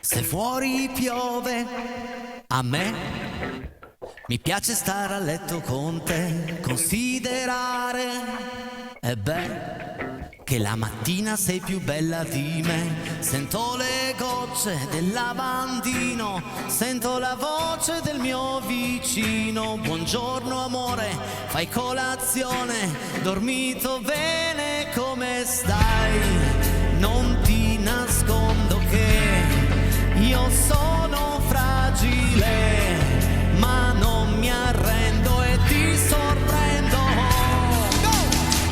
Se fuori piove, a me mi piace stare a letto con te, considerare, e beh, che la mattina sei più bella di me. Sento le gocce del lavandino, sento la voce del mio vicino. Buongiorno amore, fai colazione, dormito bene, come stai? Non ti nascondo che io sono fragile, ma non mi arrendo e ti sorprendo. Go!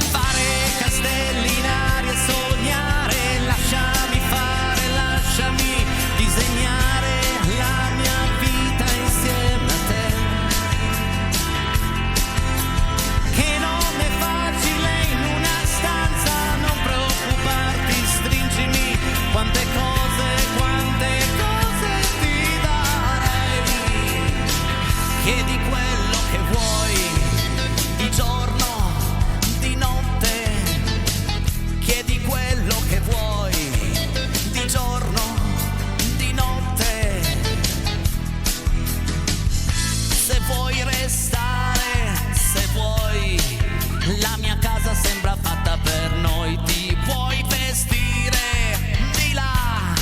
Fare castelli in aria e sognare, lasciami fare, lasciami disegnare la mia vita insieme a te. Che non è facile in una stanza, non preoccuparti, stringimi, quante cose ti darei. Chiedi quello che vuoi, di giorno, di notte. Chiedi quello che vuoi, di giorno, di notte. Se vuoi restare, se vuoi, la mia casa sembra fatta per noi. Ti vuoi vestire di là,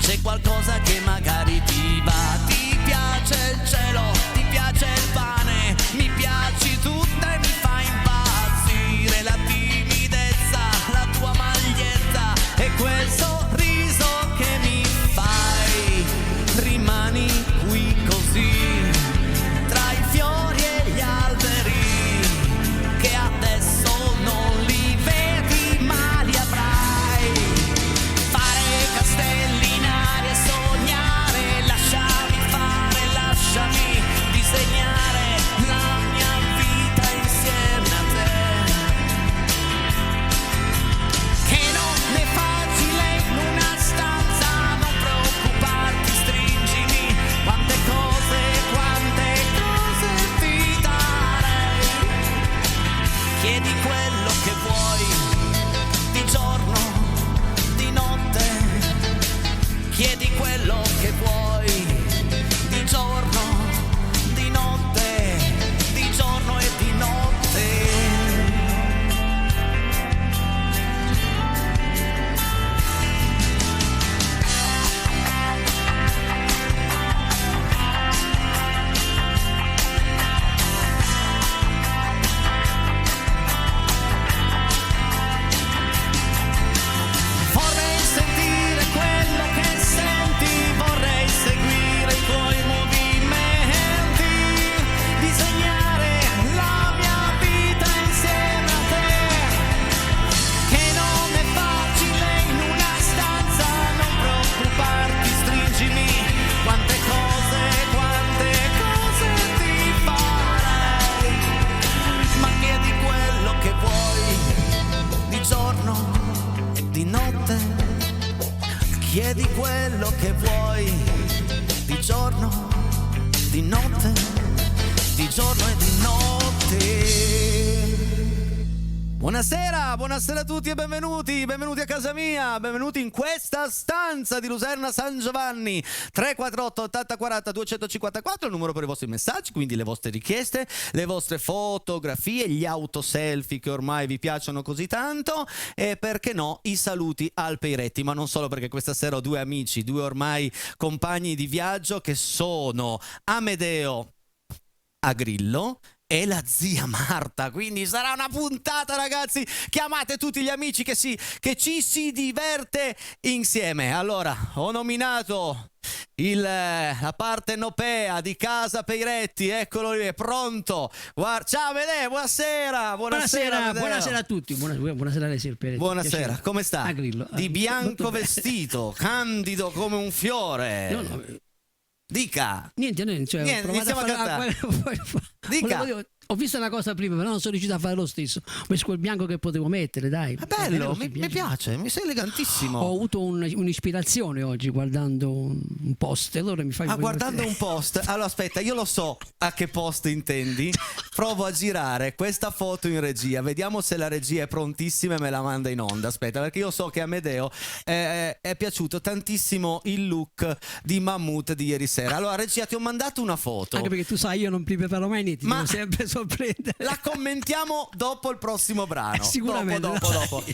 c'è qualcosa che magari ti va. Ti piace il cielo, ti piace il pane, mi piaci tutta e mi fai impazzire. La timidezza, la tua maglietta e quel sorriso che mi fai. Rimani qui così, tra i fiori e gli alberi, che adesso non li vedi ma li avrai. Fare castelli in aria e sognare, lasciami fare, lasciami disegnare la mia vita insieme a te. Che non è facile in una stanza, non preoccuparti, stringimi, quante cose ti darei. Chiedi quello che vuoi, di giorno, di notte. Chiedi quello che vuoi, di giorno, di notte, di giorno e di notte. Vorrei sentire quello che senti, vorrei seguire i tuoi movimenti, disegnare la mia vita insieme a te. Che non è facile in una stanza, non preoccuparti, stringimi, quante cose ti farei. Ma chiedi quello che vuoi, di giorno e di notte. Chiedi quello che vuoi, di giorno, di notte, di giorno e di notte. Buonasera, buonasera a tutti e benvenuti a casa mia, benvenuti in questa stanza di Luserna San Giovanni. 348 80 40 254 il numero per i vostri messaggi, quindi le vostre richieste, le vostre fotografie, gli autoselfie che ormai vi piacciono così tanto, e perché no i saluti al Peiretti, ma non solo, perché questa sera ho due amici, due ormai compagni di viaggio, che sono Amedeo Agrillo e la zia Marta. Quindi sarà una puntata, ragazzi, chiamate tutti gli amici che ci si diverte insieme. Allora, ho nominato la partenopea di casa Peiretti, eccolo lì, è pronto. Ciao Amedeo, buonasera. Buonasera a tutti, buonasera a lei, signor Peiretti. Buonasera, Piacere. come sta? Agrillo. Di bianco vestito, candido come un fiore. No. Dica. Niente, cioè, Niente, ho provato iniziamo a cantare. Dica. Ho visto una cosa prima, però non sono riuscito a fare lo stesso. Ho messo quel bianco che potevo mettere, dai. È bello, mi piace, mi sei elegantissimo. Ho avuto un'ispirazione oggi guardando un post. Allora mi fai guardando un post. Allora aspetta, io lo so a che post intendi. Provo a girare questa foto in regia. Vediamo se la regia è prontissima e me la manda in onda. Aspetta, perché io so che a Amedeo è piaciuto tantissimo il look di Mammut di ieri sera. Allora regia, ti ho mandato una foto. Anche perché tu sai, io non mi preparo mai niente, mi devo sempre sorprendere. La commentiamo dopo il prossimo brano. Sicuramente. Dopo.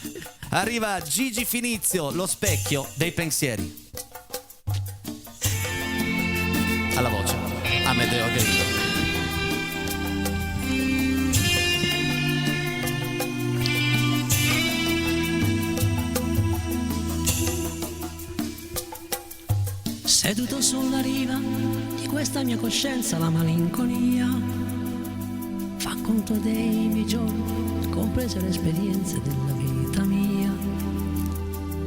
Arriva Gigi Finizio, Lo specchio dei pensieri. Alla voce Amedeo Grillo. Seduto sulla riva di questa mia coscienza, la malinconia fa conto dei miei giorni, comprese le esperienze della vita mia.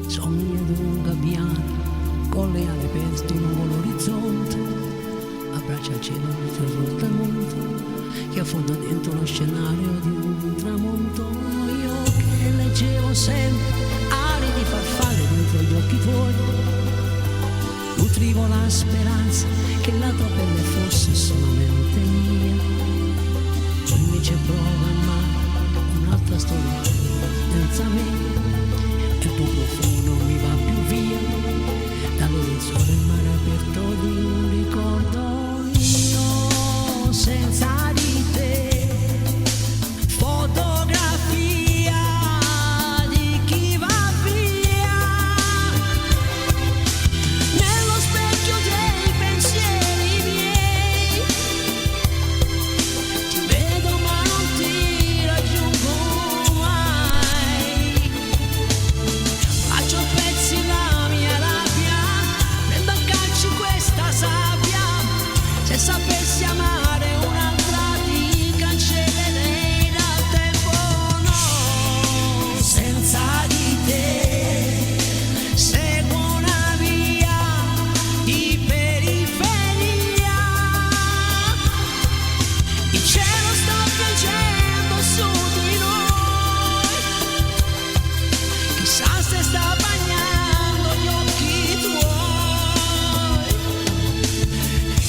Sogni ad un gabbiano con le ali aperte lungo l'orizzonte, abbraccia il cielo sul tramonto che affonda dentro lo scenario di un tramonto. Io che leggevo sempre ali di farfalle dentro gli occhi tuoi, nutrivo la speranza che la tua pelle fosse solamente mia. Invece prova a amare un'altra storia senza me, e il tuo profumo non mi va più via dall'orizzonte il mare aperto di un ricordo. Io senza di te, fotografia di chi va via. Nello specchio dei pensieri miei ti vedo ma non ti raggiungo mai. Faccio a pezzi la mia rabbia, prendo a calci questa sabbia. Se sapessi amare un'altra ti cancellerei dal tempo. No, senza di te seguo una via di periferia. Il cielo sta piangendo su di noi, chissà se sta bagnando gli occhi tuoi.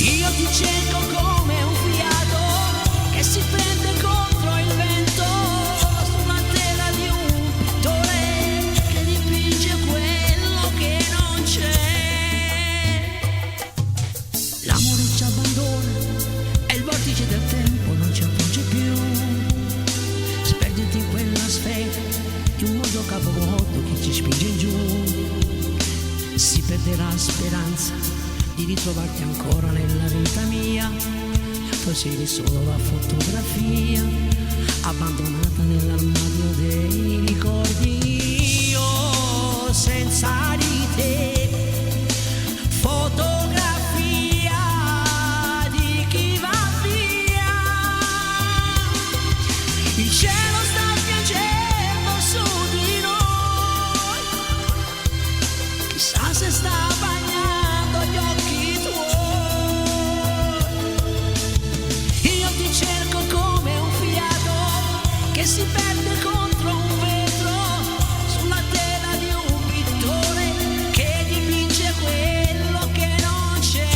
Io ti cerco come un fiato che si prende contro il vento, sulla tela di un pittore che dipinge quello che non c'è. L'amore ci abbandona e il vortice del tempo non ci avvolge più. Sperditi in quella sfera di un mondo capovolto che ci spinge in giù. Si perderà speranza di ritrovarti ancora nella vita mia. Possiedi solo la fotografia abbandonata nell'armadio dei ricordi. Io senza di te, fotografia di chi va via. Il cielo sta piangendo su di noi, chissà se sta bagnando gli occhi tuoi. Io ti cerco come un fiato che si perde contro un vetro, sulla tela di un pittore che dipinge quello che non c'è.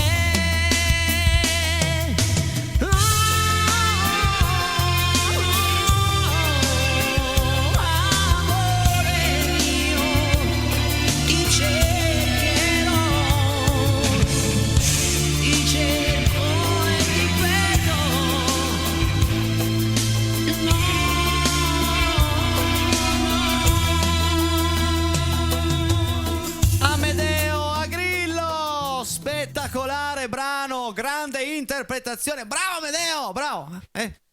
Amore mio, ti cercherò, ti cerco e ti vedo. Amedeo Agrillo, spettacolare brano, grande interpretazione. Bravo Amedeo, bravo.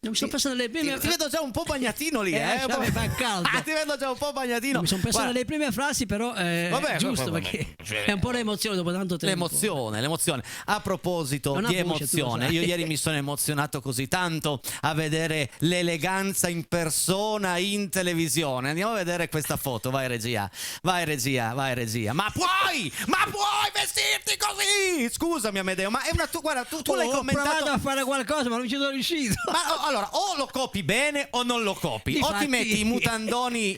Non mi sono perso le prime Ti vedo già un po' bagnatino lì, fa caldo. Ti vedo già un po' bagnatino. Mi sono perso Guarda, le prime frasi, però Vabbè, giusto, vabbè, perché cioè, è un po' l'emozione dopo tanto tempo. L'emozione. A proposito Non ha di voce, tu lo emozione, sai. io ieri mi sono emozionato così tanto a vedere l'eleganza in persona in televisione. Andiamo a vedere questa foto, vai regia. Ma puoi vestirti così? Scusami Amedeo, ma è una guarda, tu l'hai Ho provato commentato. a fare qualcosa, ma non ci sono riuscito. Ma allora, o lo copi bene o non lo copi. Infatti... O ti metti i mutandoni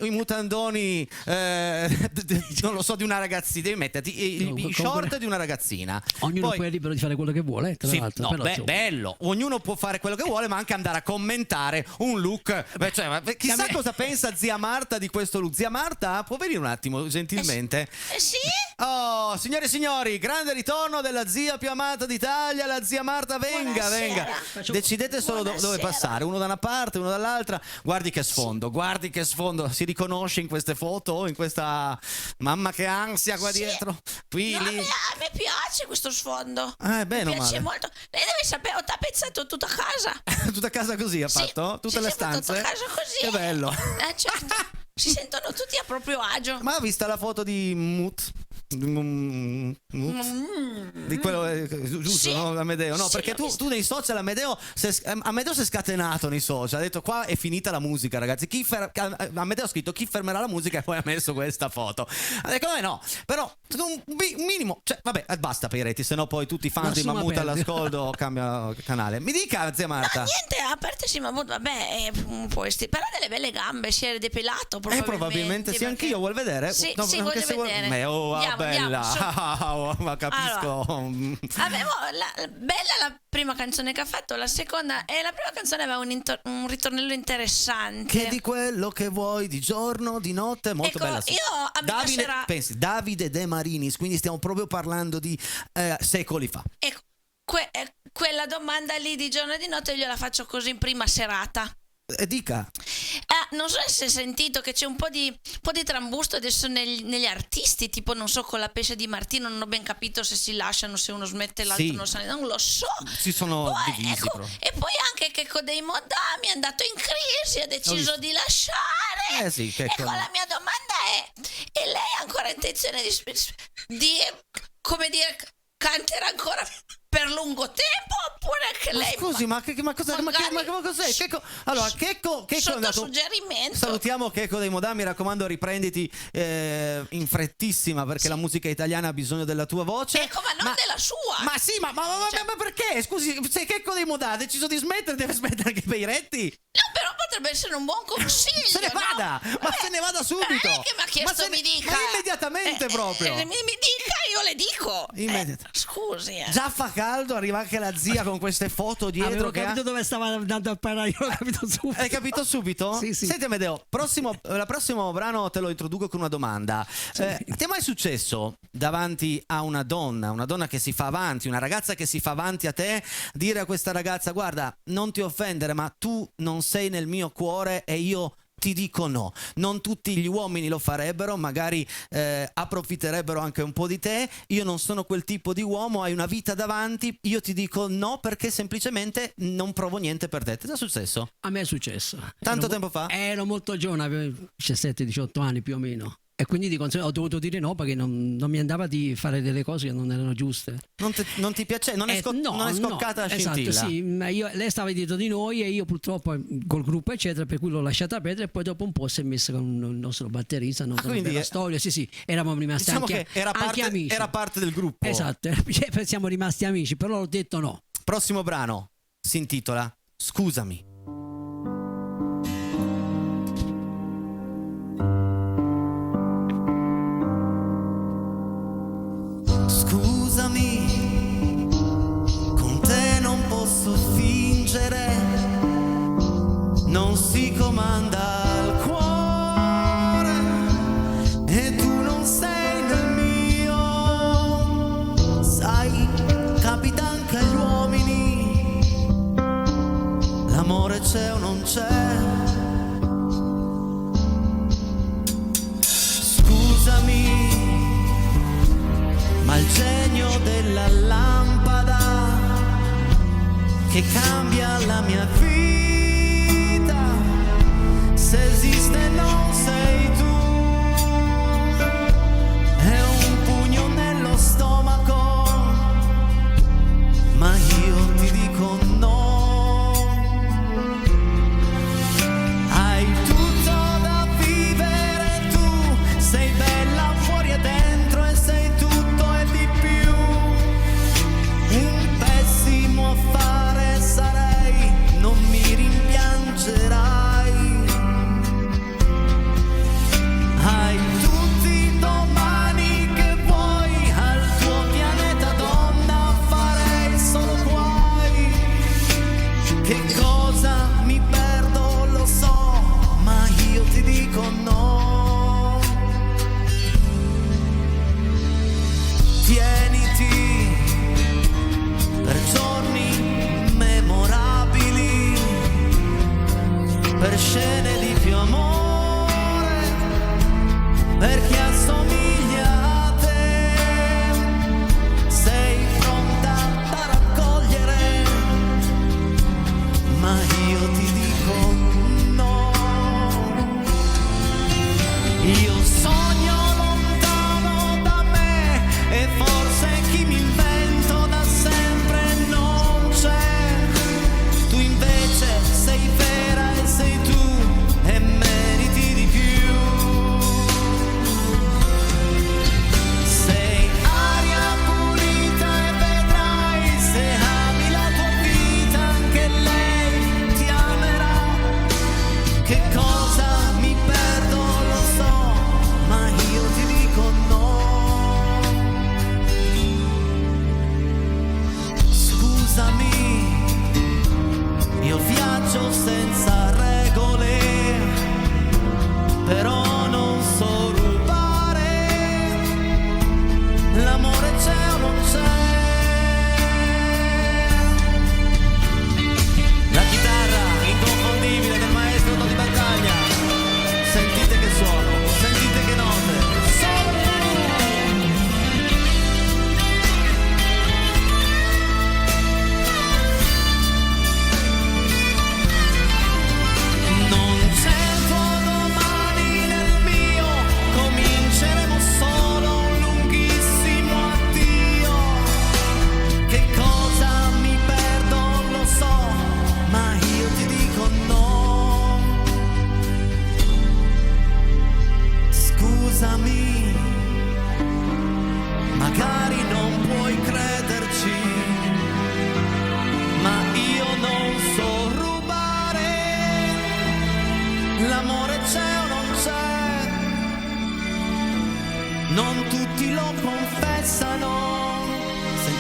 non lo so, di una ragazzina, devi metterti i short di una ragazzina. Ognuno Poi, poi è libero di fare quello che vuole, tra sì, l'altro. no, però, bello, ognuno può fare quello che vuole, ma anche andare a commentare un look. Chissà cosa pensa zia Marta di questo look. Zia Marta, può venire un attimo, gentilmente? Sì? Oh, signore e signori, grande ritorno della zia più amata d'Italia, la zia Marta, venga, Buonasera. venga. Decidete solo dove passare, uno da una parte, uno dall'altra. Guardi che sfondo, si riconosce in queste foto, in questa mamma che ansia qua dietro. Qui, No, lì. a me piace questo sfondo. Bene o Mi piace male. molto. Lei deve sapere, ho tappezzato tutta casa. Tutta casa così ha Sì, fatto? Tutte le sì, ho fatto stanze? tutta casa così. Che bello. Certo. Si sentono tutti a proprio agio. Ma ha visto la foto di Mut? Di quello giusto, Sì. no? Amedeo. No, Sì, perché l'ho tu visto. nei social Amedeo si è scatenato nei social. Ha detto qua è finita la musica, ragazzi. Amedeo ha scritto chi fermerà la musica e poi ha messo questa foto. Ha detto no, però un minimo, cioè vabbè, basta per i reti, sennò poi tutti i fan di L'assuma Mammut perde. all'ascolto cambia canale. Mi dica, zia Marta. No, niente, a parte sì, ma vabbè, però ha delle belle gambe, si è depilato Probabilmente sì, perché- anch'io vuol vedere? Sì, No, sì, anche voglio se vedere. Oh, Andiamo, bella. andiamo, su. Ma capisco. Avevo bella la prima canzone che ha fatto, la seconda e la prima canzone aveva un ritornello interessante. Che di quello che vuoi di giorno, di notte, molto Ecco, bella. Sì. io a me piacerà- pensi, Davide De Marinis, quindi stiamo proprio parlando di secoli fa. Ecco, quella domanda lì di giorno e di notte io la faccio così in prima serata. Dica. Non so se hai sentito che c'è un po' di trambusto adesso negli artisti, tipo non so, con la pesce di Martino non ho ben capito se si lasciano, se uno smette l'altro Sì. non lo so. Si sono divisi Ecco, proprio. e poi anche Checco dei Modami è andato in crisi, ha deciso di lasciare. Sì, Checco. Ecco, la mia domanda è lei ha ancora intenzione di come dire, canterà ancora per lungo tempo oppure che Ma lei scusi, ma cos'è? Ma cos'è? Checco, allora, Checco è sotto andato. suggerimento. Salutiamo Checco dei Modà, mi raccomando, riprenditi in frettissima perché la musica italiana ha bisogno della tua voce. Ecco, ma non della sua. Ma sì, ma perché? Scusi, se Checco dei Modà ha deciso di smettere, deve smettere anche Peiretti? No, però potrebbe essere un buon consiglio. Se ne vada, no? ma se ne vada subito. Non è che mi ha chiesto mi dica. Ma immediatamente proprio. Mi dica, io le dico. Immediatamente. Scusi. Già fa caldo, arriva anche la zia con queste foto dietro. Avevo che capito dove stava andando a parare, io l'ho capito subito. Hai capito subito? Sì, sì. Senti Amedeo, il prossimo brano te lo introduco con una domanda. Ti è mai successo davanti a una donna che si fa avanti, una ragazza che si fa avanti a te, dire a questa ragazza guarda, non ti offendere ma tu non sei nel mio cuore e io ti dico no. Non tutti gli uomini lo farebbero, magari approfitterebbero anche un po' di te. Io non sono quel tipo di uomo, hai una vita davanti, io ti dico no perché semplicemente non provo niente per te. Ti è successo? A me è successo. Tanto tempo fa? Ero molto giovane, avevo 17-18 anni più o meno. E quindi di conseguenza ho dovuto dire no perché non mi andava di fare delle cose che non erano giuste. Non ti piace? Non è scoccata la scintilla? Esatto, sì, ma lei stava dietro di noi e io purtroppo col gruppo eccetera, per cui l'ho lasciata perdere e poi dopo un po' si è messa con il nostro batterista, non so quindi la storia, sì, eravamo rimasti diciamo anche, che anche amici. era parte del gruppo. Esatto, siamo rimasti amici, però ho detto no. Prossimo brano si intitola Scusami. Scusami, con te non posso fingere, non si comanda il cuore e tu non sei nel mio, sai, capita anche agli uomini, l'amore c'è o non c'è. Scusami, ma il genio della lampada che cambia la mia vita, se esiste non sei tu, è un pugno nello stomaco, ma io ti dico no. Hai tutto da vivere tu, sei bella fuori e dentro e sei tutto e di più. Un pessimo affare sarei, non mi rimpiango.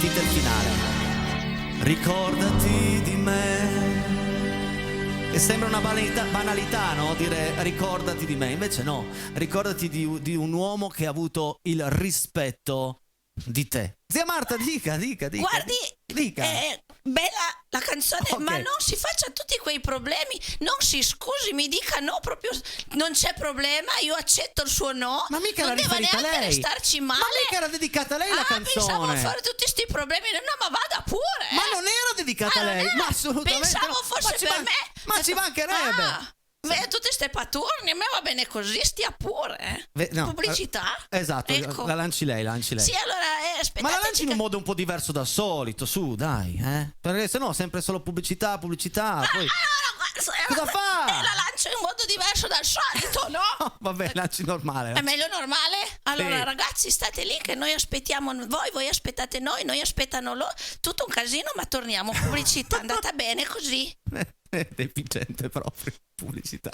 Sentite il finale. Ricordati di me. E sembra una banalità, no? Dire ricordati di me. Invece no, ricordati di un uomo che ha avuto il rispetto di te. Zia Marta, dica. Guardi, Dica. bella la canzone, Ok. ma non si faccia tutti quei problemi, non si scusi, mi dica no, proprio non c'è problema, io accetto il suo no. Ma mica non era deve riferita a neanche lei. restarci male. Ma mica era dedicata a lei la Pensavo canzone. a fare tutti sti problemi, no, ma vada pure. Ma non era dedicata a non lei, era? ma assolutamente Pensavo no. fosse Ma ci per man- me. ma ci mancherebbe. Tutte ste paturni, a me va bene così, stia pure. No, Pubblicità. esatto, Ecco. la lanci lei. Sì, allora aspettate. Ma la lanci in un modo un po' diverso dal solito, su, dai, Perché sennò sempre solo pubblicità, poi... Cosa fa? La lancio in modo diverso dal solito, no? Oh, vabbè, lanci normale. È meglio normale? Allora, Sì. ragazzi, state lì che noi aspettiamo voi aspettate noi aspettano loro. Tutto un casino, ma torniamo. Pubblicità, è andata bene così. È deficiente proprio, pubblicità.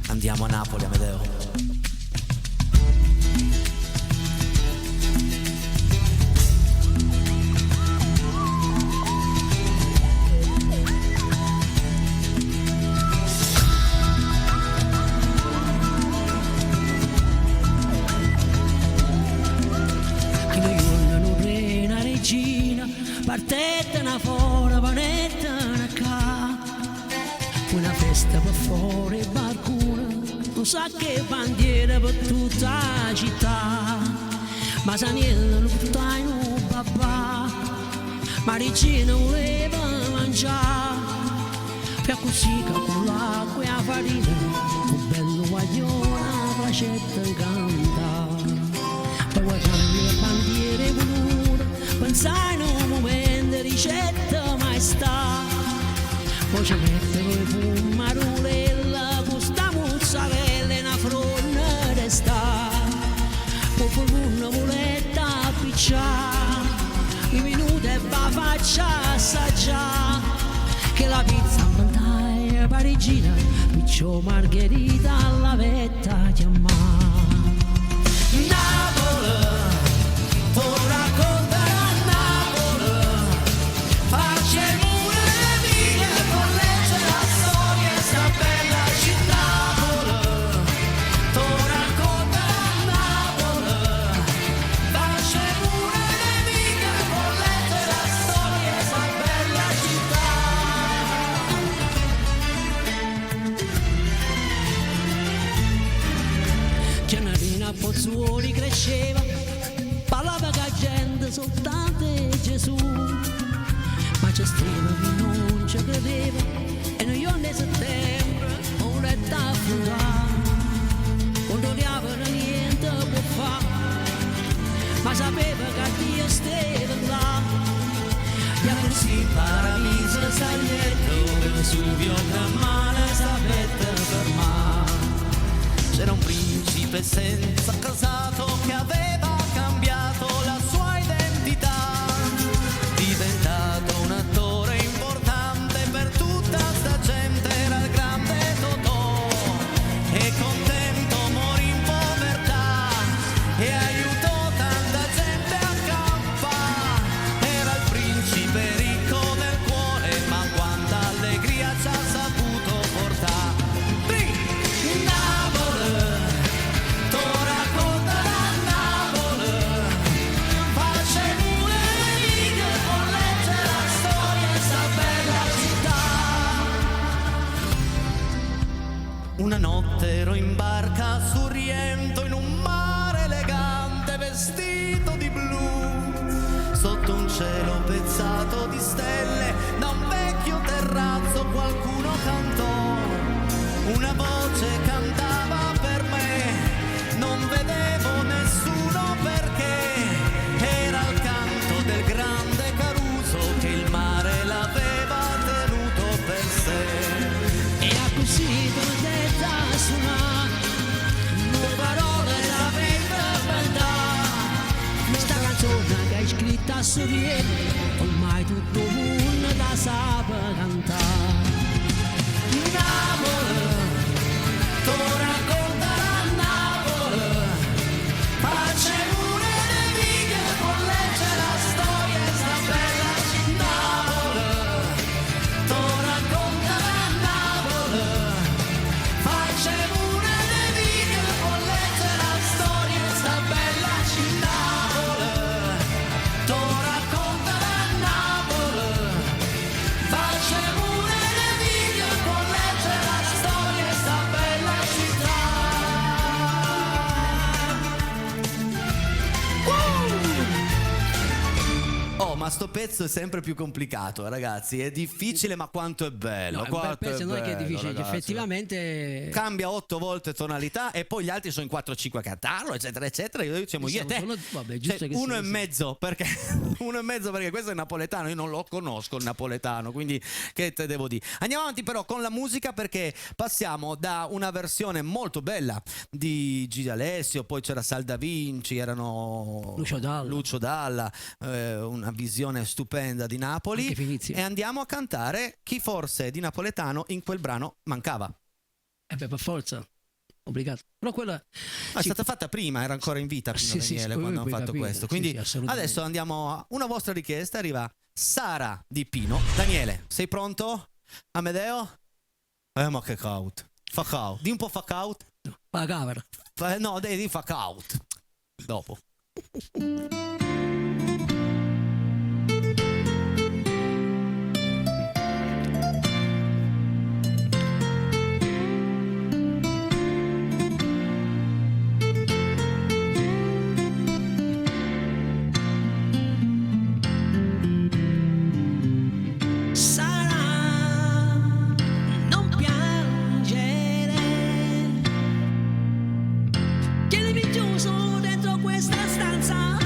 Andiamo a Napoli, Amedeo. Che noi vogliono re, una regina, partetta una fora, panetta una ca. Fu una festa per fuori balcone, non sa che bandiera per tutta la città. Ma Saniello lo butta in un babà, ma regina voleva mangiare. Per così che con l'acqua e la farina, un bello guaglione, facetta cantare. Poi guardando le bandiere volute, pensai in un momento ricetta maestà. Poi ci mette con i fumarulella, con sta mozzarella e una fronna resta. Poi con una muletta appicciata, i minuti e va faccia assaggiare. Che la pizza in parigina, piccio margherita alla vetta chiamata. Napoli, tu racconterà Napoli, facciamo una vita con leggere la storia di sta bella città. Tu racconterà Napoli, facciamo una vita con leggere la storia di sta bella città. Giannarina a Pozzuoli cresceva, parlava con la gente soltanto Gesù. Ma c'è stava che non ci credeva, e noi giorni di settembre un letto a flutare. Quando odiavano niente può fare, ma sapeva che Dio stava là. E così paradiso staglietto, Vesuvio che male sapete fermare. C'era un principe senza casato che aveva cambiato la sua identità, diventato un attore importante per tutta sta gente, era il grande Totò, e contento morì in povertà e aiutò tanta gente a campare. Era il principe ricco del cuore, ma quanta allegria ci ha saputo portare. Napoli, tu racconterà Napoli, facciamo una vita con leggere la storia di sta bella città. Una notte ero in barca su Riento, in un mare elegante vestito di blu, sotto un cielo pezzato di stelle, da un vecchio terrazzo qualcuno cantò, una voce cantava per me, non vedevo nessuno perché era il canto del grande Caruso che il mare l'aveva tenuto per sé. E a così te l'ho detta a suonare, le parole da cantare. Questa canzone che hai scritta a Soriello, ormai tutto il mondo la sa cantare. Napoli, tu racconterà Napoli, facciamo una vita con leggere la ma sto pezzo è sempre più complicato, ragazzi. È difficile, ma quanto è bello. No, è un bel quanto pezzo, non è che è bello, difficile, ragazzi. effettivamente Cambia 8 volte tonalità e poi gli altri sono in 4-5 a cantarlo, eccetera, eccetera. Io diciamo io e te. vabbè, giusto Cioè, che uno sia e così. mezzo perché uno e mezzo perché questo è napoletano, io non lo conosco il napoletano, quindi che te devo dire. Andiamo avanti però con la musica, perché passiamo da una versione molto bella di Gigi D'Alessio, poi c'era Sal Da Vinci, erano Lucio Dalla. una visione stupenda di Napoli, Anche Finizio. e andiamo a cantare chi forse di napoletano in quel brano mancava. Per forza, obbligato. Però quella Ma è stata fatta prima, era ancora in vita Pino Sì, sì, Daniele sì, quando hanno puoi fatto capire, questo. sì, Quindi sì, assolutamente. adesso andiamo a una vostra richiesta, arriva Sara di Pino Daniele. Sei pronto? Amedeo? Ma che out. Fuck out. Di un po' fuck out. la camera. No, di fuck out. Dopo. Sarà non piangere, tienimi chiuso dentro questa stanza.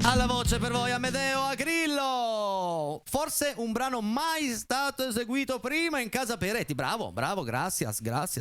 Alla voce per voi Amedeo Agrillo. Forse un brano mai stato eseguito prima in casa Peretti. Bravo, gracias,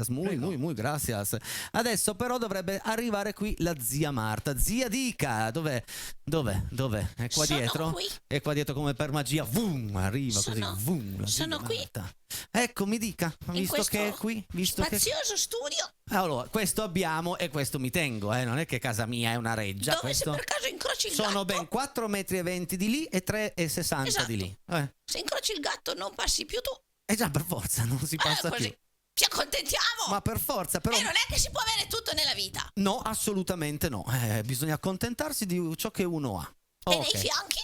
muy gracias. Adesso però dovrebbe arrivare qui la zia Marta. Zia Dica, dov'è? È qua Sono dietro? qui. È qua dietro come per magia. Vum, arriva così. Vum, la zia sono qui. Marta. Ecco, mi dica, In visto questo che è qui, visto che... spazioso studio Allora, questo abbiamo e questo mi tengo, non è che casa mia è una reggia. dove se questo... per caso incroci il Sono gatto, ben 4,20 metri di lì e 3,60 Esatto. di lì. se incroci il gatto non passi più tu. Già, per forza, non si passa Così più. ci accontentiamo. Ma per forza, però... E non è che si può avere tutto nella vita. No, assolutamente no. Bisogna accontentarsi di ciò che uno ha. E Ok. nei fianchi?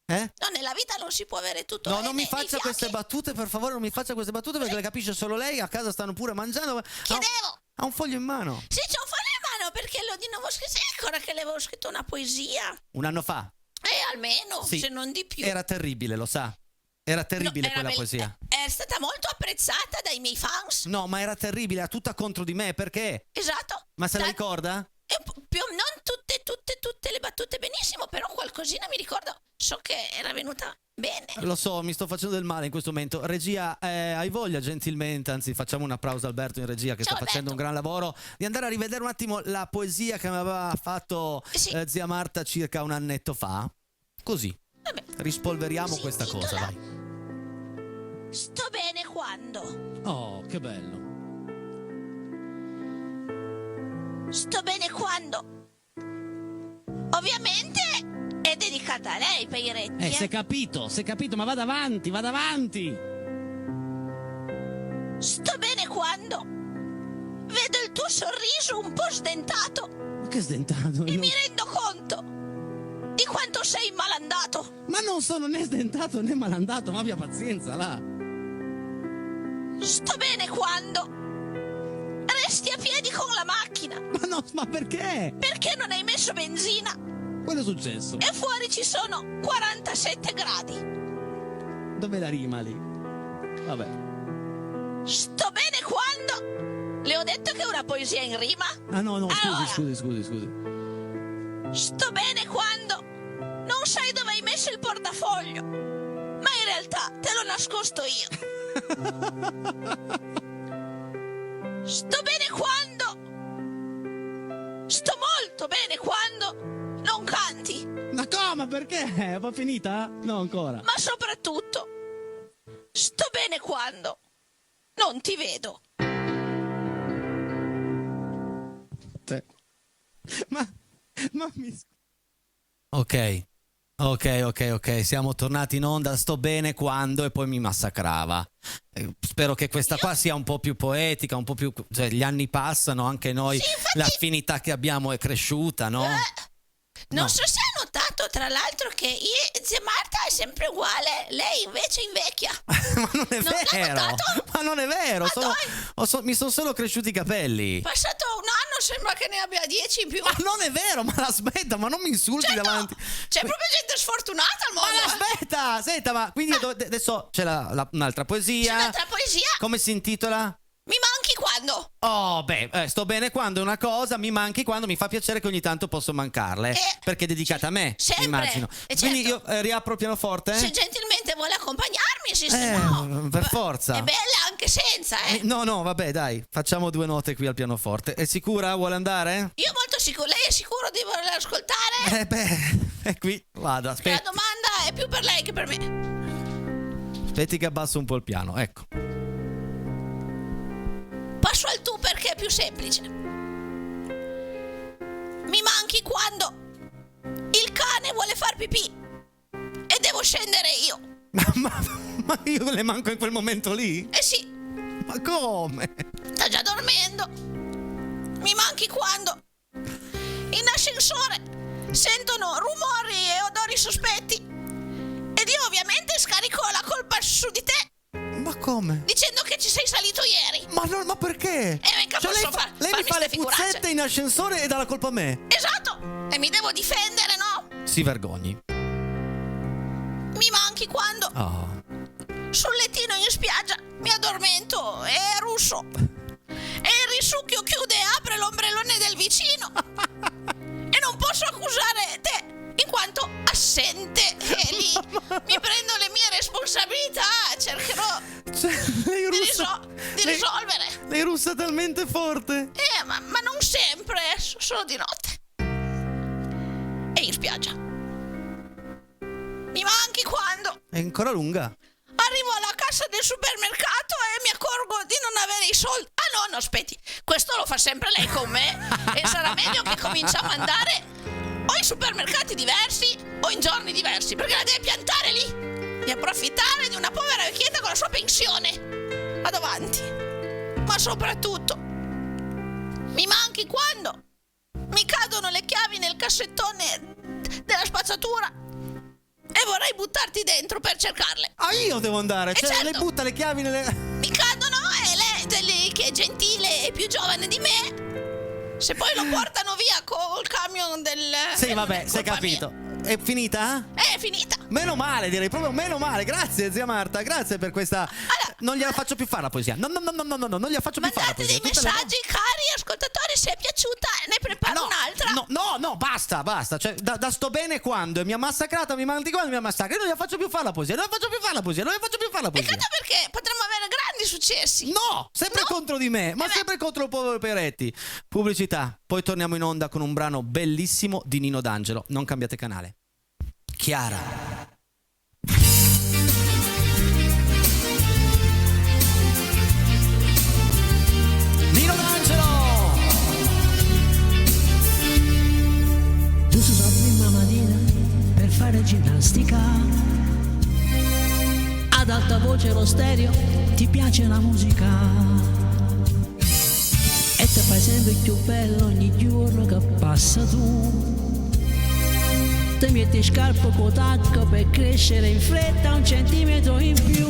Eh? No, nella vita non si può avere tutto. No, e non mi nei faccia fianchi? queste battute, per favore, non mi faccia queste battute perché le capisce solo lei, a casa stanno pure mangiando. Chiedevo. Ha un foglio in mano. Sì, c'ho un foglio in mano perché lo di nuovo scritto. Ancora che le avevo scritto una poesia. Un anno fa. Almeno, Sì. se non di più. Era terribile, lo sa. Era terribile No, quella poesia. È stata molto apprezzata dai miei fans. No, ma era terribile, era tutta contro di me, perché? Esatto. Ma se la ricorda? Non tutte le battute benissimo, però qualcosina mi ricordo. So che era venuta bene. Lo so, mi sto facendo del male in questo momento. Regia, hai voglia gentilmente, anzi facciamo un applauso a Alberto in regia che Ciao, sta facendo un gran lavoro, di andare a rivedere un attimo la poesia che mi aveva fatto Sì. zia Marta circa un annetto fa. Così, Vabbè. rispolveriamo Si questa cosa, intitola vai. Sto bene quando. Oh, che bello. Sto bene quando. Ovviamente è dedicata a lei, Peiretti. Si è capito, ma vada avanti. Sto bene quando vedo il tuo sorriso un po' sdentato Ma che sdentato? e mi rendo conto di quanto sei malandato. Ma non sono né sdentato né malandato, ma abbia pazienza, là. Sto bene quando resti a piedi con la macchina Ma perché? perché non hai messo benzina Cosa è successo? e fuori ci sono 47 gradi. Dov'è la rima lì? Vabbè. Sto bene quando... Le ho detto che è una poesia in rima? Ah no, Allora. scusi. Sto bene quando non sai dove hai messo il portafoglio, ma in realtà te l'ho nascosto io. Sto bene quando... Sto molto bene quando non canti, Ma come? Perché? Va finita? No, ancora. ma soprattutto sto bene quando non ti vedo. Ma mi... Ok, siamo tornati in onda, sto bene quando e poi mi massacrava. Spero che questa qua sia un po' più poetica, un po' più... Cioè, gli anni passano, anche noi, Sì, infatti- l'affinità che abbiamo è cresciuta, no? Non No. so se hai notato, tra l'altro, che zia Marta è sempre uguale, lei invece invecchia. Ma non è Non l'hai vero! notato? Ma non è vero! Ma Mi sono solo cresciuti i capelli! Passato un anno sembra che ne abbia 10 in più. Ma non è vero! Ma aspetta, ma non mi insulti Certo, davanti! c'è proprio gente sfortunata al Ma mondo. aspetta! Senta, ma quindi adesso c'è un'altra poesia. C'è un'altra poesia. Come si intitola? Mi manchi quando? Oh, beh, sto bene quando è una cosa, mi manchi quando, mi fa piacere che ogni tanto posso mancarle. Perché è dedicata a me, sempre, immagino. Quindi certo. io riapro il pianoforte? Se gentilmente vuole accompagnarmi, se no. per forza. È bella anche senza, No, vabbè, dai, facciamo 2 note qui al pianoforte. È sicura? Vuole andare? Io molto sicuro. Lei è sicuro di voler ascoltare? È qui, vado, La aspetti. domanda è più per lei che per me. Aspetti che abbasso un po' il piano, ecco. Passo al tu perché è più semplice. Mi manchi quando il cane vuole far pipì e devo scendere io. Ma io le manco in quel momento lì? Eh sì, Ma come? sta già dormendo. Mi manchi quando in ascensore sentono rumori e odori sospetti ed io ovviamente scarico la colpa su di te Ma come? dicendo che ci sei salito ieri. Ma perché? mica Cioè, posso lei mi farmi fa le ste figuracce. puzzette in ascensore e dà la colpa a me? Esatto, e mi devo difendere, no? Si vergogni. Mi manchi quando Oh. sul lettino in spiaggia mi addormento e russo e il risucchio chiude e apre l'ombrellone del vicino e non posso accusare te in quanto bussa talmente forte. Ma non sempre, solo di notte. E in spiaggia. Mi manchi quando È ancora lunga. arrivo alla cassa del supermercato e mi accorgo di non avere i soldi. Ah no, aspetti, questo lo fa sempre lei con me e sarà meglio che cominciamo ad andare o in supermercati diversi o in giorni diversi, perché la deve piantare lì e approfittare di una povera vecchietta con la sua pensione. Vado avanti. Ma soprattutto mi manchi quando mi cadono le chiavi nel cassettone della spazzatura e vorrei buttarti dentro per cercarle. Ah, io devo andare. Cioè, certo. lei butta le chiavi nelle... Mi cadono e lei che è gentile e più giovane di me, se poi lo portano via col camion del... Sì, non vabbè, è sei colpa capito. mia. È finita? È finita. Meno male, direi proprio meno male. Grazie, zia Marta, grazie per questa... Non gliela faccio più fare la poesia. No, non gliela faccio più fare la Mandate poesia. dei Tutte le messaggi, cari ascoltatori, se è piaciuta ne preparo un'altra. No, basta. Cioè, da sto bene quando mi ha massacrato, mi manchi quando mi ha massacrato. Io non gliela faccio più fare la poesia. Peccato perché potremmo avere grandi successi. No, sempre contro di me, ma sempre contro il povero Peretti. Pubblicità, poi torniamo in onda con un brano bellissimo di Nino D'Angelo. Non cambiate canale. Chiara. Nino D'Angelo. Tu sei la prima mattina per fare ginnastica. Ad alta voce lo stereo, ti piace la musica. E te fai sempre più bello ogni giorno che passa tu. Ti metti scarpe con tacco per crescere in fretta 1 centimetro in più.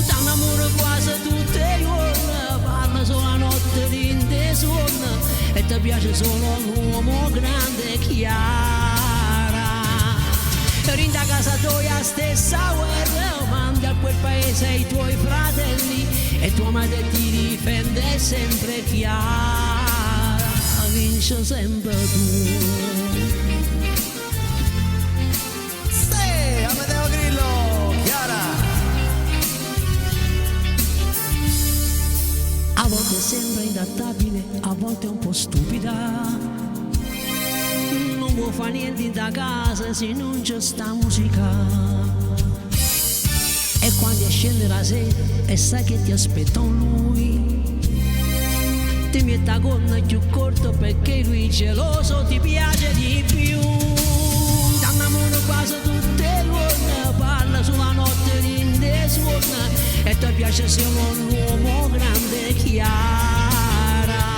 T'annamoro quasi tutte le giorni, parla solo la notte in te sonno. E ti piace solo l'uomo grande Chiara. Rinda casa tua stessa guerra, mandi a quel paese i tuoi fratelli e tua madre ti difende sempre Chiara. Vince sempre tu. Amedeo Grillo, Chiara. A volte sembra indattabile, a volte un po' stupida. Non può fare niente da casa se non c'è sta musica. E quando scende la sera e sai che ti aspetta un lui, ti metti la gonna più corta perché lui geloso ti piace di più. T'annamoro quasi tutte le giorni, parla sulla notte in te suona e ti piace solo l'uomo grande Chiara.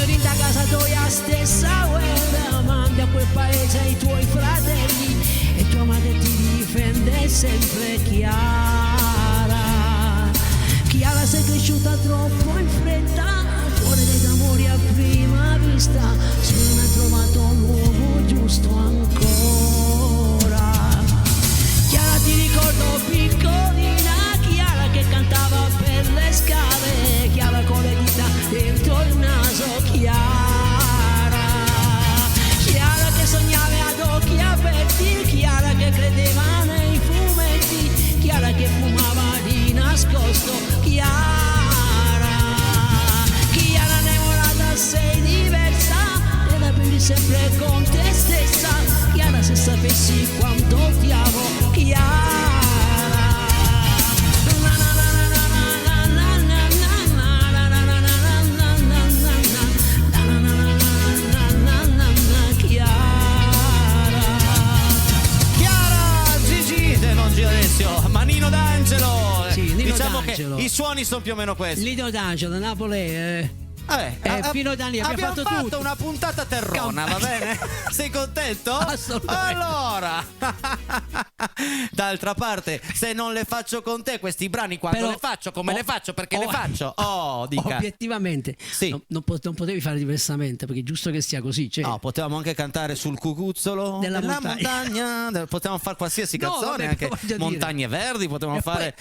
Rinda casa tua stessa guerra, mandi a quel paese i tuoi fratelli e tua madre ti difende sempre Chiara. Chiara sei cresciuta troppo in fretta, fuori degli amori a prima vista, se non hai trovato l'uomo giusto ancora. Chiara ti ricordo piccolina, Chiara che cantava per le scale, Chiara con le dita dentro il naso, Chiara che sognava ad occhi aperti, Chiara che credeva nei fumetti, Chiara che fumava di nascosto, Chiara innamorata sei diversa, e la prendi sempre con te stessa, Chiara se sapessi quanto ti amo, Chiara. Nino D'Angelo. Sì, Nino diciamo D'Angelo. che i suoni sono più o meno questi. Nino D'Angelo, Napoli. Pino Dani, abbiamo fatto tutto. Una puntata terrona, va bene? Sei contento? Assolutamente. Allora, d'altra parte, se non le faccio con te questi brani, quando Però, le faccio, come le faccio, perché le faccio? Oh, dica. Obiettivamente, Sì. non potevi fare diversamente, perché è giusto che sia così. Cioè, No, potevamo anche cantare sul cucuzzolo Della della montagna. potevamo fare qualsiasi No, canzone, vabbè, anche voglio dire. Montagne Verdi, potevamo E poi, fare.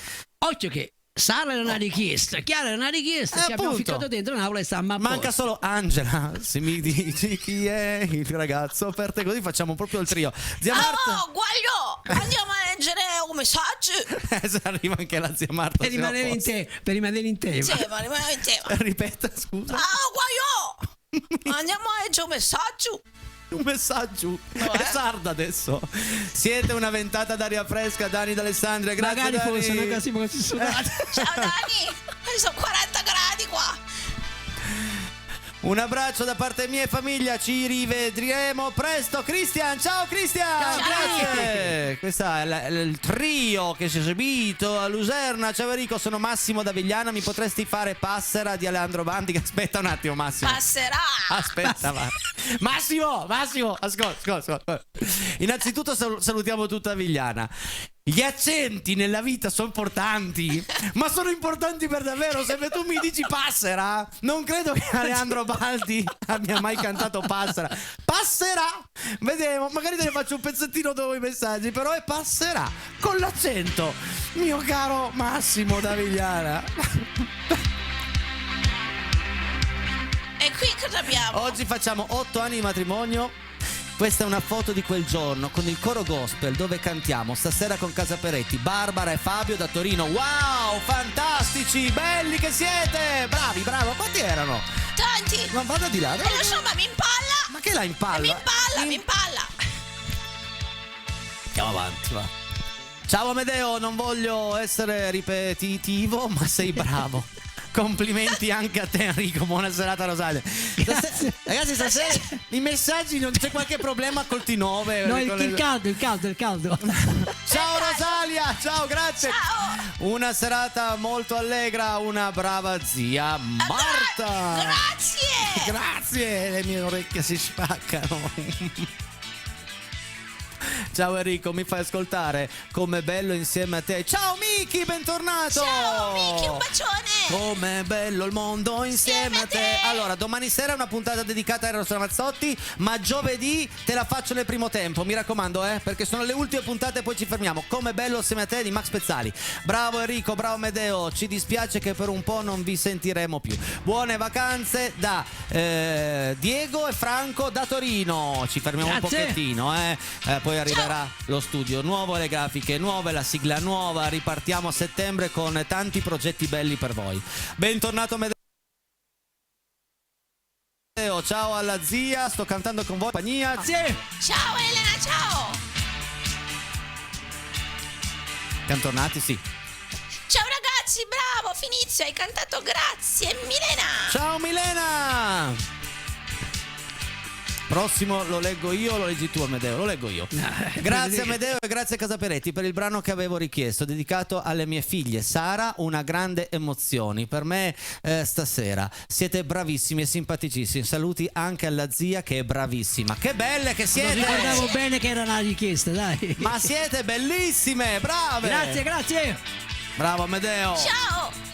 occhio che Sara era una richiesta, Chiara era una richiesta, ci abbiamo appunto. ficcato dentro un'aula e stiamo a Manca posto. solo Angela. Se mi dici chi è il ragazzo per te, così facciamo proprio il trio. Zia Marta. Oh, guaglio, andiamo a leggere un messaggio. Se arriva anche la zia Marta. Per rimanere in te, per rimanere in tema. Sì, ma rimaniamo in tema. Ripeta, scusa. Oh, guaglio, andiamo a leggere un messaggio. Un messaggio. No, È sarda adesso. Siete una ventata d'aria fresca, Dani d'Alessandria. Grazie, Magari Dani. fosse una così così sudata. Ciao Dani, sono 40 gradi qua. Un abbraccio da parte mia e famiglia, ci rivedremo presto. Cristian, ciao Cristian! Ciao. Grazie! Questo è il trio che si è esibito a Luserna. Ciao Enrico, sono Massimo da Vigliana. Mi potresti fare Passera di Alejandro Bandi? Aspetta un attimo, Massimo. Passerà. Aspetta, Massimo, ascolta. Innanzitutto salutiamo tutta Vigliana. Gli accenti nella vita sono importanti, ma sono importanti per davvero. Se tu mi dici Passera, non credo che Alejandro Baldi abbia mai cantato Passera. Passerà, vedremo, magari te ne faccio un pezzettino dopo i messaggi, però è Passerà, con l'accento, mio caro Massimo da Vigliana. E qui cosa abbiamo? Oggi facciamo 8 anni di matrimonio. Questa è una foto di quel giorno con il coro gospel dove cantiamo stasera con Casa Peretti, Barbara e Fabio da Torino. Wow, fantastici, belli che siete! Bravi, bravo, quanti erano? Tanti. Ma vado di là. Lo so, ma mi impalla. Ma che la impalla? Mi impalla. Andiamo avanti, va. Ciao Amedeo, non voglio essere ripetitivo, ma sei bravo. Complimenti anche a te Enrico, buona serata Rosalia. Ragazzi, stasera i messaggi, non c'è qualche problema col T9? No, il caldo. Ciao Rosalia, ciao, grazie. Ciao. Una serata molto allegra, una brava zia Marta. Grazie. Grazie, le mie orecchie si spaccano. Ciao Enrico, mi fai ascoltare Com'è bello insieme a te. Ciao Miki, bentornato. Ciao Miki, un bacione. Com'è bello il mondo insieme a te. Allora, domani sera è una puntata dedicata a Eros Ramazzotti, ma giovedì te la faccio nel primo tempo, mi raccomando, perché sono le ultime puntate e poi ci fermiamo. Com'è bello insieme a te di Max Pezzali. Bravo Enrico, bravo Medeo, ci dispiace che per un po' non vi sentiremo più. Buone vacanze da Diego e Franco da Torino. Ci fermiamo Grazie. un pochettino, poi arriverà lo studio nuovo, le grafiche nuove, la sigla nuova. Ripartiamo a settembre con tanti progetti belli per voi. Bentornato Medeo. Ciao alla zia, sto cantando con voi compagnia. Grazie. Ciao Elena, ciao. Siamo tornati, sì. Ciao ragazzi, bravo, finizio, hai cantato grazie, Milena. Ciao Milena. Prossimo lo leggo io o lo leggi tu Amedeo? Lo leggo io. Grazie Amedeo e grazie Casa Peretti per il brano che avevo richiesto, dedicato alle mie figlie. Sara, una grande emozione per me stasera. Siete bravissimi e simpaticissimi. Saluti anche alla zia che è bravissima. Che belle che Non siete! ricordavo bene che era una richiesta, dai. Ma siete bellissime, brave! Grazie. Bravo Amedeo! Ciao.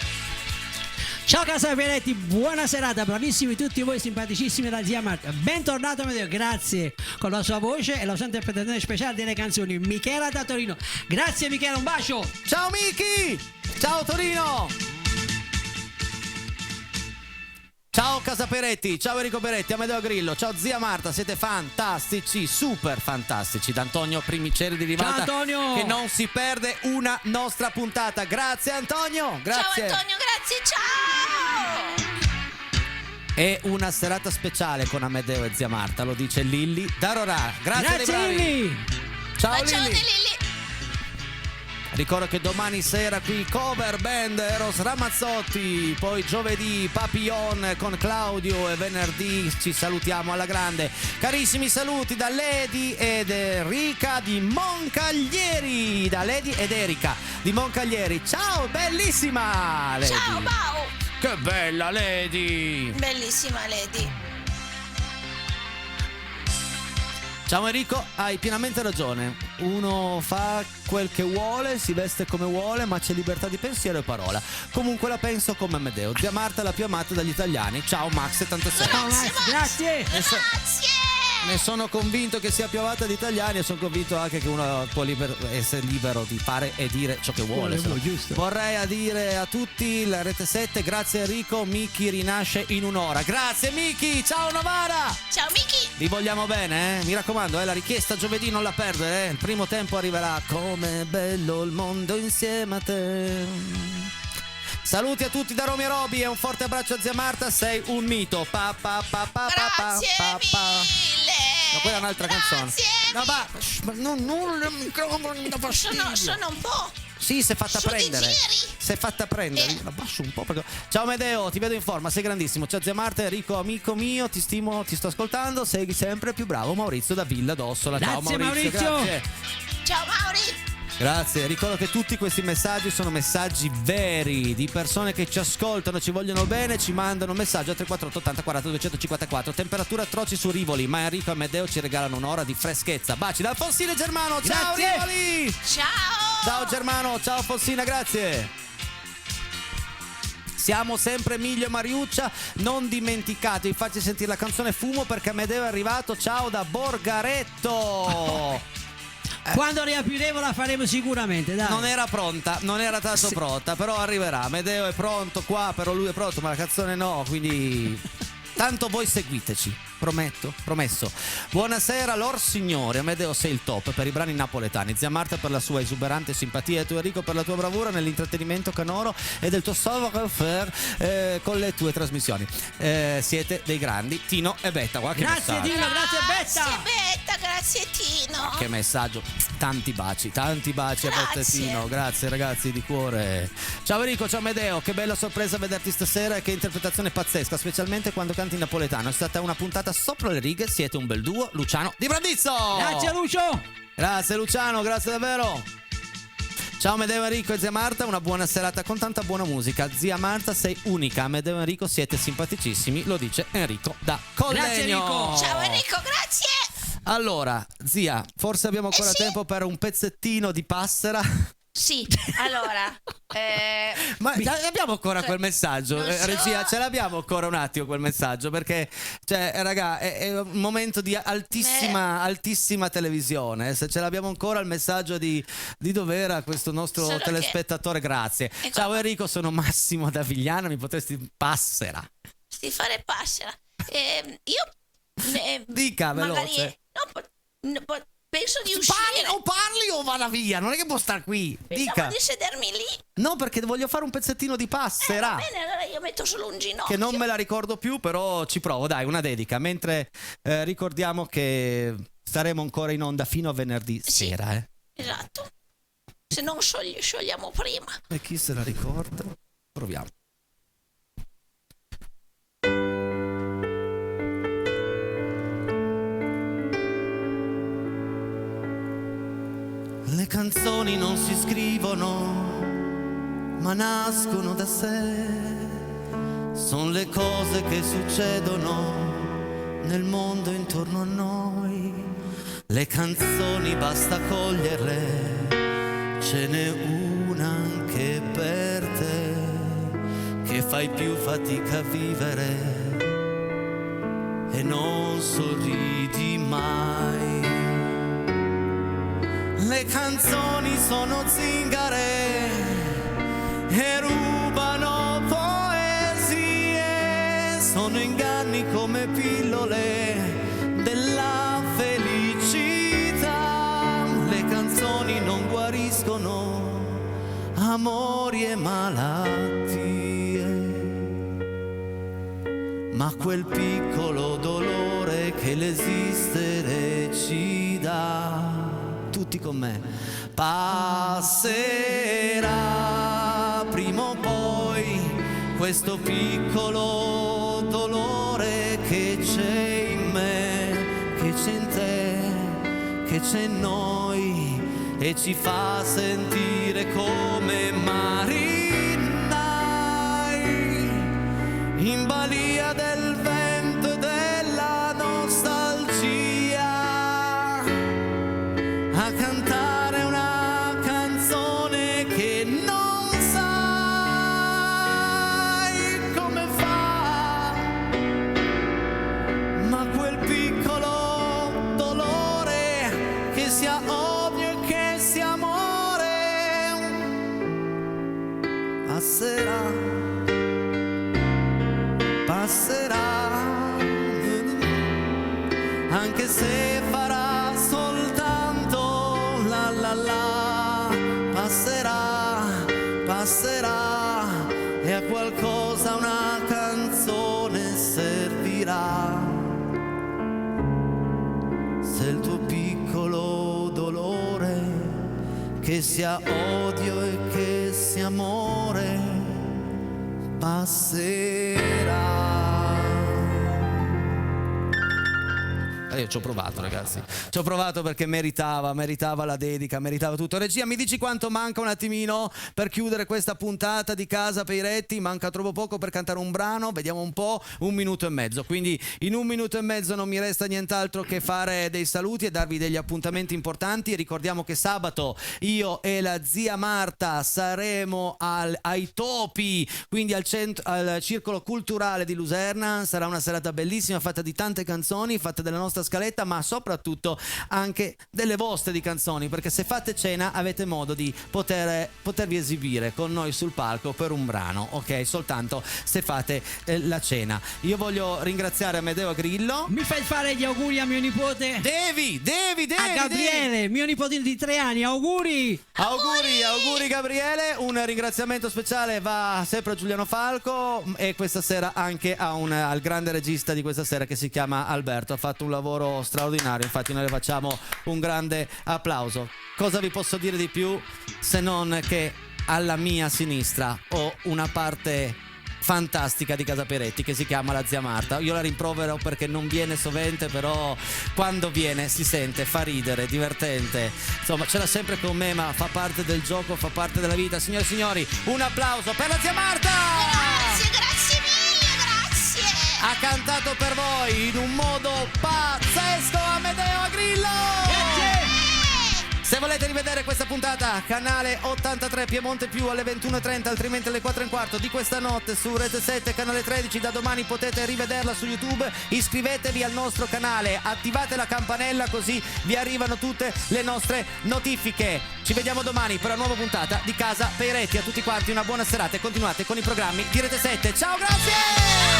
Ciao Casa Peretti, buona serata, bravissimi tutti voi simpaticissimi della zia Marta. Bentornato Amedeo, grazie con la sua voce e la sua interpretazione speciale delle canzoni. Michela da Torino. Grazie Michela, un bacio. Ciao Miki! Ciao Torino! Ciao Casa Peretti, ciao Enrico Peretti, Amedeo Grillo, ciao zia Marta, siete fantastici, super fantastici. Da Antonio Primiceri di Rivalta, Ciao, Antonio! che non si perde una nostra puntata. Grazie Antonio, grazie. Ciao Antonio, grazie, ciao. E una serata speciale con Amedeo e zia Marta, lo dice Lilli da Rorà. Grazie dei Grazie bravi. Lilli. Ciao Bacione Lilli. Lilli. Ricordo che domani sera qui cover band Eros Ramazzotti, poi giovedì Papillon con Claudio e venerdì ci salutiamo alla grande. Carissimi saluti da Lady ed Erika di Moncaglieri, da Lady ed Erika di Moncaglieri. Ciao, bellissima Lady. Ciao Pau. Che bella Lady. Bellissima Lady. Ciao Enrico, hai pienamente ragione. Uno fa quel che vuole, si veste come vuole, ma c'è libertà di pensiero e parola. Comunque la penso come Amedeo. Zia Marta è la più amata dagli italiani. Ciao Max 76. Ciao Max, grazie. Grazie. Ne sono convinto che sia piovata di italiani e sono convinto anche che uno può essere libero di fare e dire ciò che vuole. Giusto. Vorrei dire a tutti la Rete 7, grazie Enrico, Miki rinasce in un'ora. Grazie Miki, ciao Novara! Ciao Miki! Vi vogliamo bene, eh? Mi raccomando, la richiesta giovedì non la perdere, Il primo tempo arriverà. Com'è bello il mondo insieme a te. Saluti a tutti da Romy e Roby e un forte abbraccio a zia Marta, sei un mito. Grazie mille! No, quella è un'altra canzone. No, ma non il microfono mi dà fastidio. Sono un po'. Sì, si è fatta Su di prendere. giri. Si è fatta prendere. La abbasso un po' perché... Ciao Medeo, ti vedo in forma, sei grandissimo. Ciao zia Marta, Enrico, amico mio, ti stimo, ti sto ascoltando. Sei sempre più bravo. Maurizio da Villa d'Ossola. Ciao Grazie, Maurizio. Maurizio. Grazie. Ciao Mauri! Grazie, ricordo che tutti questi messaggi sono messaggi veri di persone che ci ascoltano, ci vogliono bene, ci mandano un messaggio a 348 80 40 254. Temperature atroci su Rivoli, ma Enrico e Amedeo ci regalano un'ora di freschezza. Baci da Alfonsina e Germano, ciao Grazie. Rivoli! Ciao! Ciao Germano, ciao Alfonsina, grazie. Siamo sempre Emilio e Mariuccia, non dimenticate di farci sentire la canzone Fumo perché Amedeo è arrivato, ciao da Borgaretto. Quando riapriremo la faremo sicuramente, dai. Non era pronta, non era tanto pronta, però arriverà. Amedeo è pronto qua, però lui è pronto, ma la canzone no, quindi tanto voi seguiteci, prometto, promesso. Buonasera Lor Signore, Amedeo sei il top per i brani napoletani, zia Marta per la sua esuberante simpatia e tu Enrico per la tua bravura nell'intrattenimento canoro e del tuo savoir-faire con le tue trasmissioni. Siete dei grandi, Tino e Betta. Guarda che Grazie messaggio. Dino, grazie Grazie Betta. Betta, grazie Tino! Che messaggio, tanti baci a Grazie. Pezzettino, grazie ragazzi di cuore. Ciao Enrico, ciao Amedeo, che bella sorpresa vederti stasera e che interpretazione pazzesca, specialmente quando canti in napoletano. È stata una puntata sopra le righe, siete un bel duo, Luciano di Brandizzo. Grazie Lucio. Grazie Luciano, grazie davvero. Ciao Amedeo, Enrico e zia Marta, una buona serata con tanta buona musica. Zia Marta sei unica, Amedeo e Enrico siete simpaticissimi, lo dice Enrico da Collegno. Grazie, Enrico. Ciao Enrico, grazie! Allora, zia, forse abbiamo ancora sì. tempo per un pezzettino di Passera. Sì, allora... Ma abbiamo ancora quel messaggio, non so. regia, ce l'abbiamo ancora un attimo quel messaggio, perché cioè raga è un momento di altissima televisione. Se ce l'abbiamo ancora il messaggio di dov'era questo nostro Solo che- telespettatore, grazie. Ecco. Ciao Enrico, sono Massimo da Vigliano, mi potresti Passera. Sti fare Passera. Io... Dica magari... veloce. penso di uscire... Parli o vada via, non è che può star qui. Pensavo Dica. di sedermi lì. No, perché voglio fare un pezzettino di Passera. Va bene, allora io metto solo un ginocchio. Che non me la ricordo più, però ci provo, dai, una dedica. Mentre ricordiamo che staremo ancora in onda fino a venerdì Sì. sera, eh. Esatto. Se non sciogliamo prima. E chi se la ricorda? Proviamo. Le canzoni non si scrivono, ma nascono da sé. Sono le cose che succedono nel mondo intorno a noi. Le canzoni basta coglierle, ce n'è una anche per te, che fai più fatica a vivere e non sorridi mai. Le canzoni sono zingare e rubano poesie, sono inganni come pillole della felicità. Le canzoni non guariscono amori e malattie, ma quel piccolo dolore che l'esistere ci dà. Tutti con me. Passerà prima o poi questo piccolo dolore che c'è in me, che c'è in te, che c'è in noi e ci fa sentire come marinai in balia del vento e della nostalgia, a cantare una canzone che non sai come fa, ma quel piccolo anche se farà soltanto la la la, passerà e a qualcosa una canzone servirà. Se il tuo piccolo dolore, che sia odio e che sia amore, passerà. Io ci ho provato, ragazzi, ci ho provato perché meritava la dedica, meritava tutto. Regia, mi dici quanto manca un attimino per chiudere questa puntata di Casa Peiretti? Manca troppo poco per cantare un brano, vediamo un po', 1 minuto e mezzo, quindi in 1 minuto e mezzo non mi resta nient'altro che fare dei saluti e darvi degli appuntamenti importanti. Ricordiamo che sabato io e la zia Marta saremo ai Topi, quindi al Circolo Culturale di Luserna. Sarà una serata bellissima, fatta di tante canzoni, fatta della nostra scaletta, ma soprattutto anche delle vostre di canzoni, perché se fate cena avete modo di potervi esibire con noi sul palco per un brano, ok? Soltanto se fate la cena. Io voglio ringraziare Amedeo Grillo. Mi fai fare gli auguri a mio nipote? Devi a Gabriele, mio nipotino di 3 anni, auguri Gabriele. Un ringraziamento speciale va sempre a Giuliano Falco e questa sera anche al grande regista di questa sera che si chiama Alberto. Ha fatto un lavoro straordinario, infatti noi le facciamo un grande applauso. Cosa vi posso dire di più se non che alla mia sinistra ho una parte fantastica di Casa Peiretti che si chiama la zia Marta. Io la rimprovero perché non viene sovente, però quando viene si sente, fa ridere, divertente, insomma ce l'ha sempre con me, ma fa parte del gioco, fa parte della vita. Signore e signori, un applauso per la zia Marta. Grazie mille, grazie. Ha cantato per voi in un modo pazzesco Amedeo Grillo. Se volete rivedere questa puntata, canale 83 Piemonte Più alle 21:30, altrimenti alle 4:15 di questa notte su Rete 7, canale 13. Da domani potete rivederla su YouTube. Iscrivetevi al nostro canale, attivate la campanella così vi arrivano tutte le nostre notifiche. Ci vediamo domani per una nuova puntata di Casa Peiretti. A tutti quanti una buona serata e continuate con i programmi di Rete 7. Ciao, grazie!